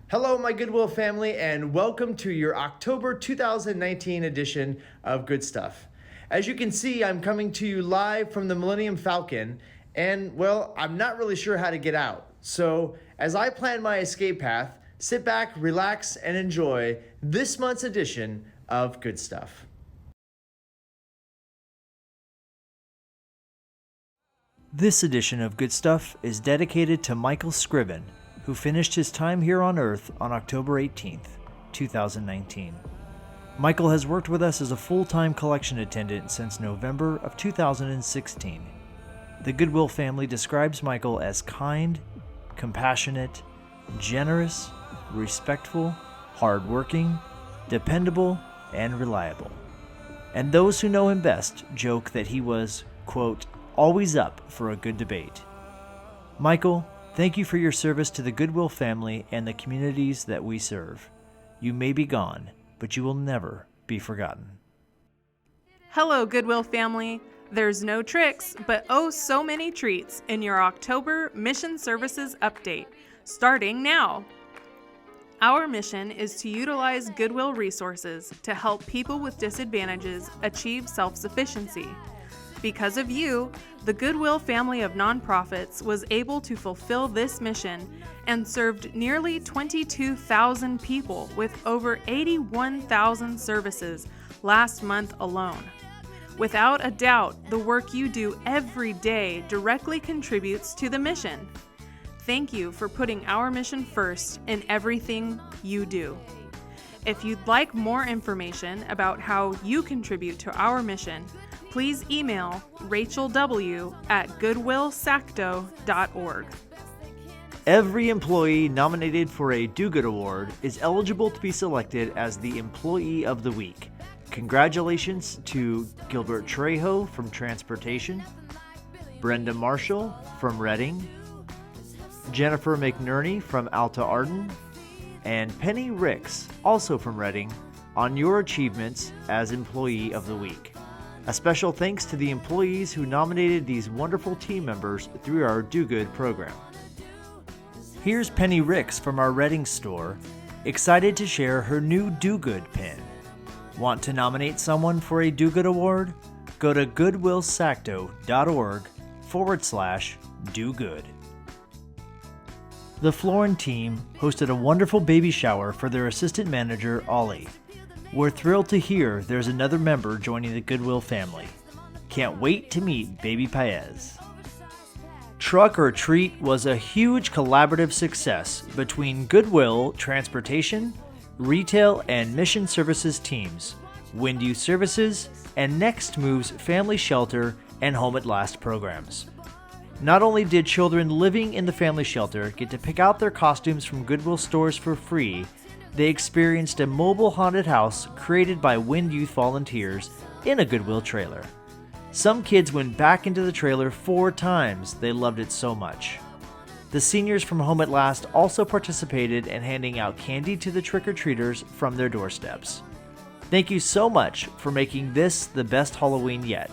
Hello, my Goodwill family, and welcome to your October 2019 edition of Good Stuff. As you can see, I'm coming to you live from the Millennium Falcon, and well, I'm not really sure how to get out. So, as I plan my escape path, sit back, relax, and enjoy this month's edition of Good Stuff. This edition of Good Stuff is dedicated to Michael Scriven, who finished his time here on Earth on October 18th, 2019. Michael has worked with us as a full-time collection attendant since November of 2016. The Goodwill family describes Michael as kind, compassionate, generous, respectful, hardworking, dependable, and reliable. And those who know him best joke that he was, quote, always up for a good debate. Michael, thank you for your service to the Goodwill family and the communities that we serve. You may be gone, but you will never be forgotten. Hello, Goodwill family. There's no tricks, but oh so many treats in your October Mission Services Update, starting now. Our mission is to utilize Goodwill resources to help people with disadvantages achieve self-sufficiency. Because of you, the Goodwill family of nonprofits was able to fulfill this mission and served nearly 22,000 people with over 81,000 services last month alone. Without a doubt, the work you do every day directly contributes to the mission. Thank you for putting our mission first in everything you do. If you'd like more information about how you contribute to our mission, please email rachelw@goodwillsacto.org. Every employee nominated for a Do Good Award is eligible to be selected as the Employee of the Week. Congratulations to Gilbert Trejo from Transportation, Brenda Marshall from Reading, Jennifer McNerney from Alta Arden, and Penny Ricks, also from Reading, on your achievements as Employee of the Week. A special thanks to the employees who nominated these wonderful team members through our Do Good program. Here's Penny Ricks from our Reading store, excited to share her new Do Good pin. Want to nominate someone for a Do Good award? Go to goodwillsacto.org/do good. The Florin team hosted a wonderful baby shower for their assistant manager, Ollie. We're thrilled to hear there's another member joining the Goodwill family. Can't wait to meet baby Paez. Truck or Treat was a huge collaborative success between Goodwill, Transportation, Retail, and Mission Services teams, Wind Youth Services, and Next Move's Family Shelter and Home at Last programs. Not only did children living in the family shelter get to pick out their costumes from Goodwill stores for free, they experienced a mobile haunted house created by Wind Youth volunteers in a Goodwill trailer. Some kids went back into the trailer 4 times, they loved it so much. The seniors from Home at Last also participated in handing out candy to the trick-or-treaters from their doorsteps. Thank you so much for making this the best Halloween yet.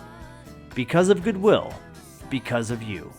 Because of Goodwill, because of you.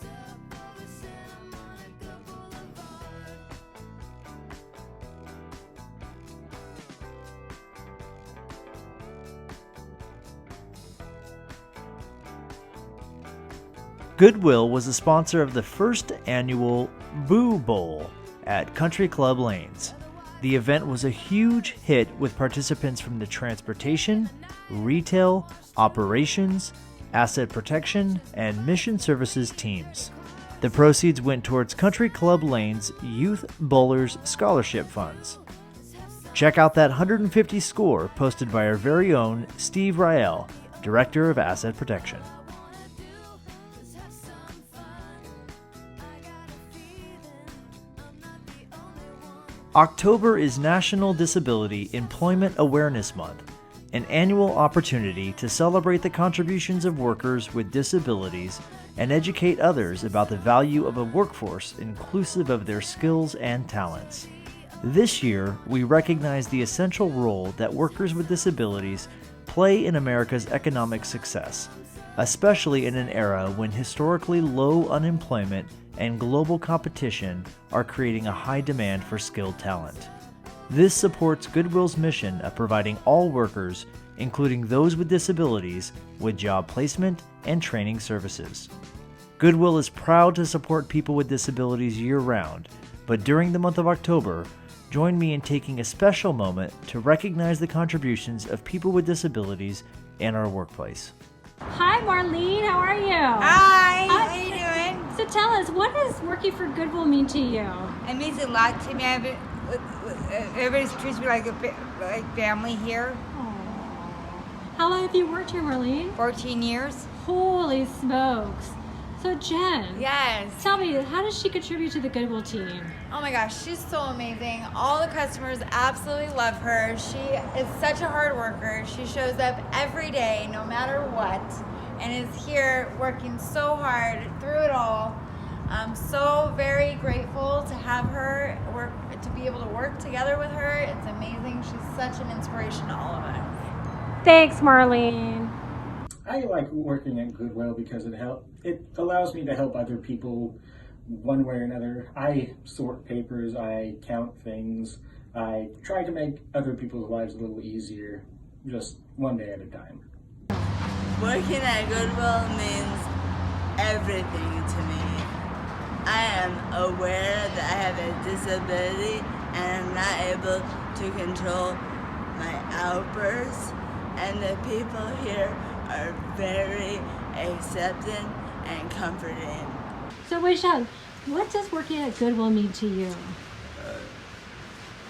Goodwill was a sponsor of the first annual Boo Bowl at Country Club Lanes. The event was a huge hit with participants from the Transportation, Retail, Operations, Asset Protection, and Mission Services teams. The proceeds went towards Country Club Lane's Youth Bowlers Scholarship Funds. Check out that 150 score posted by our very own Steve Rael, Director of Asset Protection. October is National Disability Employment Awareness Month, an annual opportunity to celebrate the contributions of workers with disabilities and educate others about the value of a workforce inclusive of their skills and talents. This year, we recognize the essential role that workers with disabilities play in America's economic success, especially in an era when historically low unemployment and global competition are creating a high demand for skilled talent. This supports Goodwill's mission of providing all workers, including those with disabilities, with job placement and training services. Goodwill is proud to support people with disabilities year-round, but during the month of October, join me in taking a special moment to recognize the contributions of people with disabilities in our workplace. Hi, Marlene. How are you? Hi, how you doing? So tell us, what does working for Goodwill mean to you? It means a lot to me. Everybody treats me like family here. Aww. How long have you worked here, Marlene? 14 years. Holy smokes. So Jen, Yes. tell me, how does she contribute to the Goodwill team? Oh my gosh, she's so amazing. All the customers absolutely love her. She is such a hard worker. She shows up every day, no matter what, and is here working so hard through it all. I'm so very grateful to have her to be able to work together with her. It's amazing. She's such an inspiration to all of us. Thanks, Marlene. I like working at Goodwill because it allows me to help other people one way or another. I sort papers, I count things, I try to make other people's lives a little easier, just one day at a time. Working at Goodwill means everything to me. I am aware that I have a disability and I'm not able to control my outbursts, and the people here are very accepting and comforting. So Weishan, what does working at Goodwill mean to you?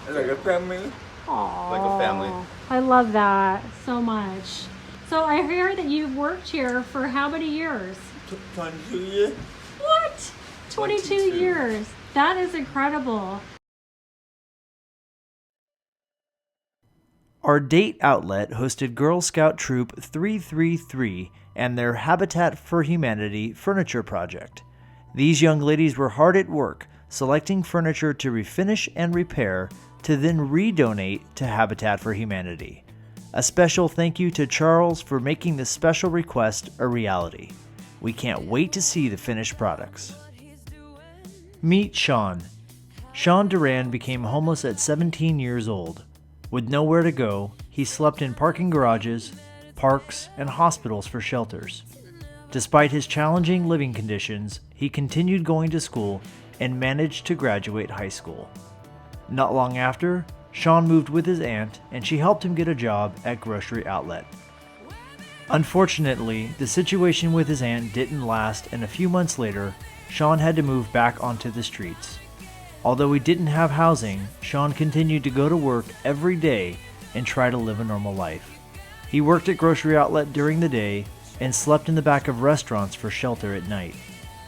It's like a family. Aww. Like a family. I love that so much. So I hear that you've worked here for how many years? 22 years. What? 22 years. That is incredible. Our date outlet hosted Girl Scout Troop 333 and their Habitat for Humanity furniture project. These young ladies were hard at work selecting furniture to refinish and repair to then redonate to Habitat for Humanity. A special thank you to Charles for making this special request a reality. We can't wait to see the finished products. Meet Sean. Sean Duran became homeless at 17 years old. With nowhere to go, he slept in parking garages, parks, and hospitals for shelters. Despite his challenging living conditions, he continued going to school and managed to graduate high school. Not long after, Sean moved with his aunt and she helped him get a job at Grocery Outlet. Unfortunately, the situation with his aunt didn't last, and a few months later, Sean had to move back onto the streets. Although he didn't have housing, Sean continued to go to work every day and try to live a normal life. He worked at Grocery Outlet during the day and slept in the back of restaurants for shelter at night.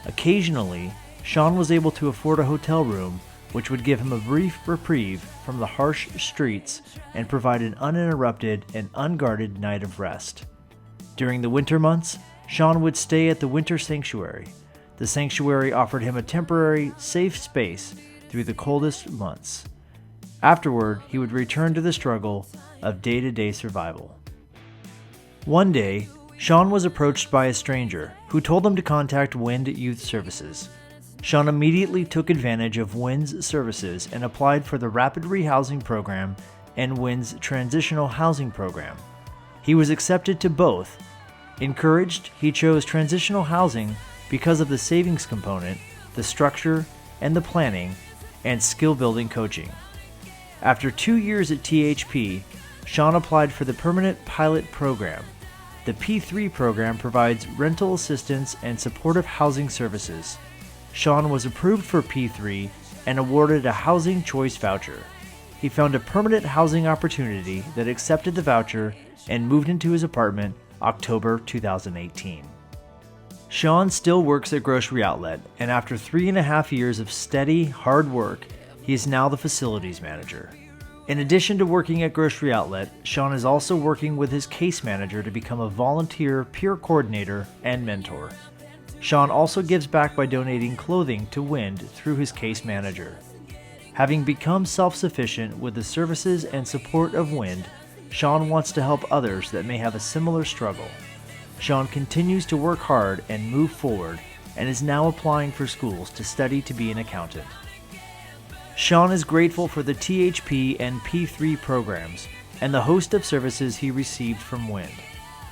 Occasionally, Sean was able to afford a hotel room, which would give him a brief reprieve from the harsh streets and provide an uninterrupted and unguarded night of rest. During the winter months, Sean would stay at the Winter Sanctuary. The sanctuary offered him a temporary, safe space through the coldest months. Afterward, he would return to the struggle of day-to-day survival. One day, Sean was approached by a stranger who told him to contact WIND Youth Services. Sean immediately took advantage of WIND's services and applied for the Rapid Rehousing Program and WIND's Transitional Housing Program. He was accepted to both. Encouraged, he chose transitional housing because of the savings component, the structure, and the planning, and skill-building coaching. After 2 years at THP, Sean applied for the Permanent Pilot Program. The P3 program provides rental assistance and supportive housing services. Sean was approved for P3 and awarded a housing choice voucher. He found a permanent housing opportunity that accepted the voucher and moved into his apartment October 2018. Sean still works at Grocery Outlet, and after 3.5 years of steady, hard work, he is now the facilities manager. In addition to working at Grocery Outlet, Sean is also working with his case manager to become a volunteer peer coordinator and mentor. Sean also gives back by donating clothing to WIND through his case manager. Having become self-sufficient with the services and support of WIND, Sean wants to help others that may have a similar struggle. Sean continues to work hard and move forward, and is now applying for schools to study to be an accountant. Sean is grateful for the THP and P3 programs and the host of services he received from WIND.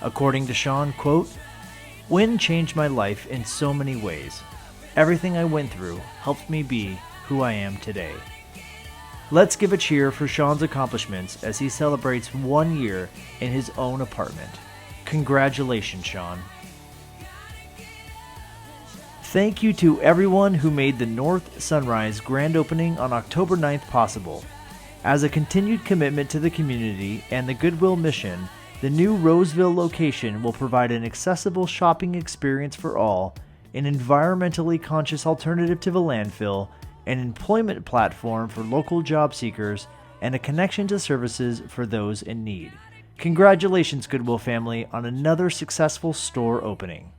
According to Sean, quote, "WIND changed my life in so many ways. Everything I went through helped me be who I am today." Let's give a cheer for Sean's accomplishments as he celebrates 1 year in his own apartment. Congratulations, Sean. Thank you to everyone who made the North Sunrise grand opening on October 9th possible. As a continued commitment to the community and the Goodwill mission, the new Roseville location will provide an accessible shopping experience for all, an environmentally conscious alternative to the landfill, an employment platform for local job seekers, and a connection to services for those in need. Congratulations, Goodwill family, on another successful store opening.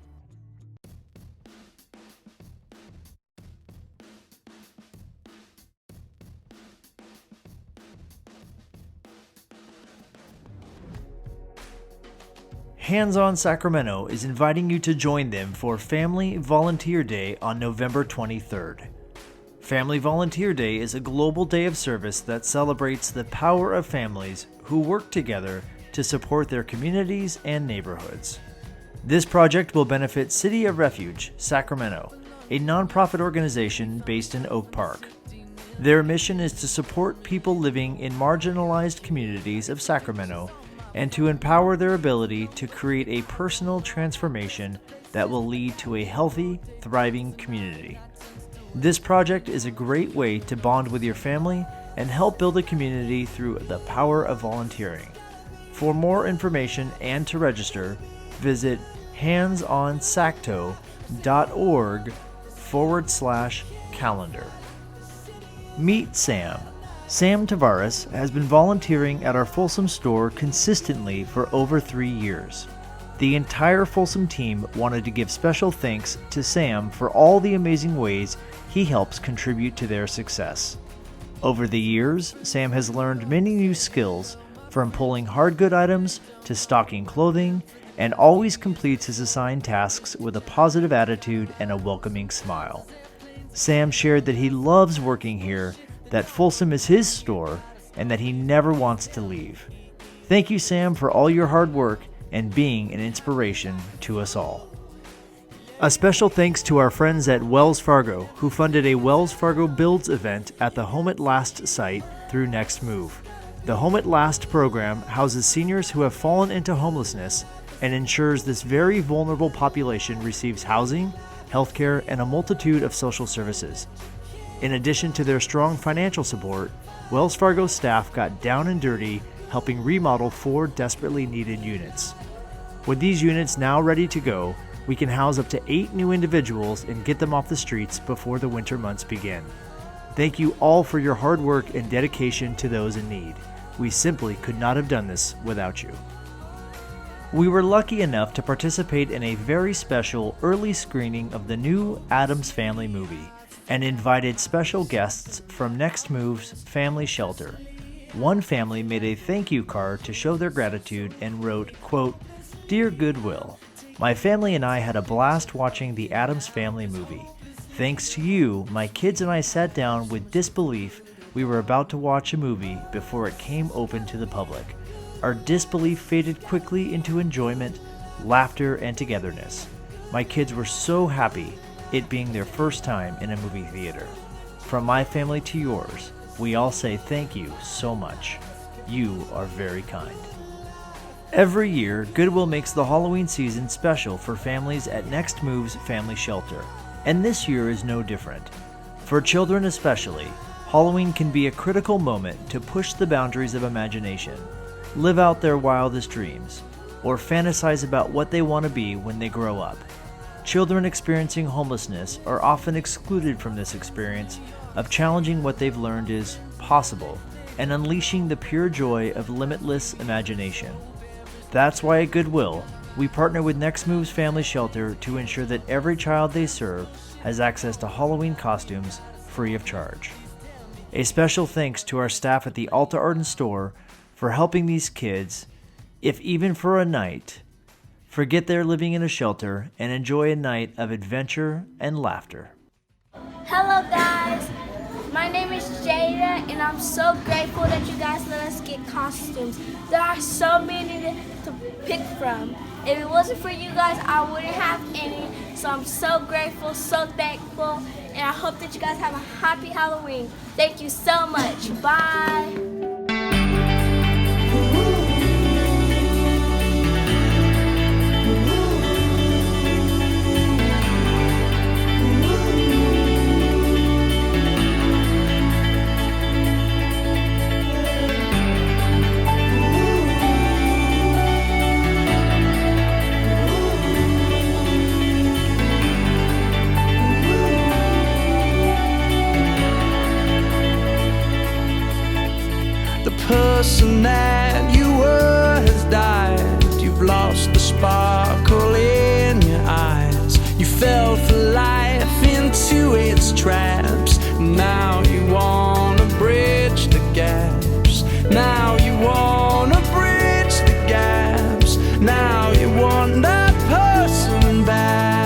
Hands On Sacramento is inviting you to join them for Family Volunteer Day on November 23rd. Family Volunteer Day is a global day of service that celebrates the power of families who work together to support their communities and neighborhoods. This project will benefit City of Refuge, Sacramento, a nonprofit organization based in Oak Park. Their mission is to support people living in marginalized communities of Sacramento and to empower their ability to create a personal transformation that will lead to a healthy, thriving community. This project is a great way to bond with your family and help build a community through the power of volunteering. For more information and to register, visit handsonsacto.org/calendar. Meet Sam. Sam Tavares has been volunteering at our Folsom store consistently for over 3 years. The entire Folsom team wanted to give special thanks to Sam for all the amazing ways he helps contribute to their success. Over the years, Sam has learned many new skills, from pulling hard good items to stocking clothing, and always completes his assigned tasks with a positive attitude and a welcoming smile. Sam shared that he loves working here, that Folsom is his store, and that he never wants to leave. Thank you, Sam, for all your hard work and being an inspiration to us all. A special thanks to our friends at Wells Fargo, who funded a Wells Fargo Builds event at the Home at Last site through Next Move. The Home at Last program houses seniors who have fallen into homelessness and ensures this very vulnerable population receives housing, healthcare, and a multitude of social services. In addition to their strong financial support, Wells Fargo staff got down and dirty helping remodel 4 desperately needed units. With these units now ready to go, we can house up to 8 new individuals and get them off the streets before the winter months begin. Thank you all for your hard work and dedication to those in need. We simply could not have done this without you. We were lucky enough to participate in a very special early screening of the new Addams Family movie and invited special guests from Next Move's Family Shelter. One family made a thank you card to show their gratitude and wrote, quote, "Dear Goodwill, my family and I had a blast watching the Addams Family movie. Thanks to you, my kids and I sat down with disbelief we were about to watch a movie before it came open to the public. Our disbelief faded quickly into enjoyment, laughter, and togetherness. My kids were so happy, it being their first time in a movie theater. From my family to yours, we all say thank you so much. You are very kind." Every year, Goodwill makes the Halloween season special for families at Next Move's Family Shelter, and this year is no different. For children especially, Halloween can be a critical moment to push the boundaries of imagination, live out their wildest dreams, or fantasize about what they want to be when they grow up. Children experiencing homelessness are often excluded from this experience of challenging what they've learned is possible and unleashing the pure joy of limitless imagination. That's why at Goodwill, we partner with Next Move's Family Shelter to ensure that every child they serve has access to Halloween costumes free of charge. A special thanks to our staff at the Alta Arden store for helping these kids, if even for a night, Forget they're living in a shelter and enjoy a night of adventure and laughter. Hello guys, my name is Jada and I'm so grateful that you guys let us get costumes. There are so many to pick from. If it wasn't for you guys, I wouldn't have any. So I'm so grateful, so thankful, and I hope that you guys have a happy Halloween. Thank you so much. Bye. Person that you were has died. You've lost the sparkle in your eyes. You fell for life into its traps. Now you wanna bridge the gaps. Now you wanna bridge the gaps. Now you want that person back.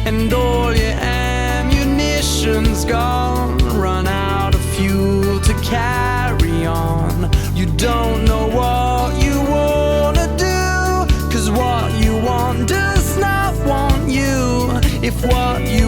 And all your ammunition's gone, run out of fuel to carry on. You don't know what you wanna do, 'cause what you want does not want you. If what you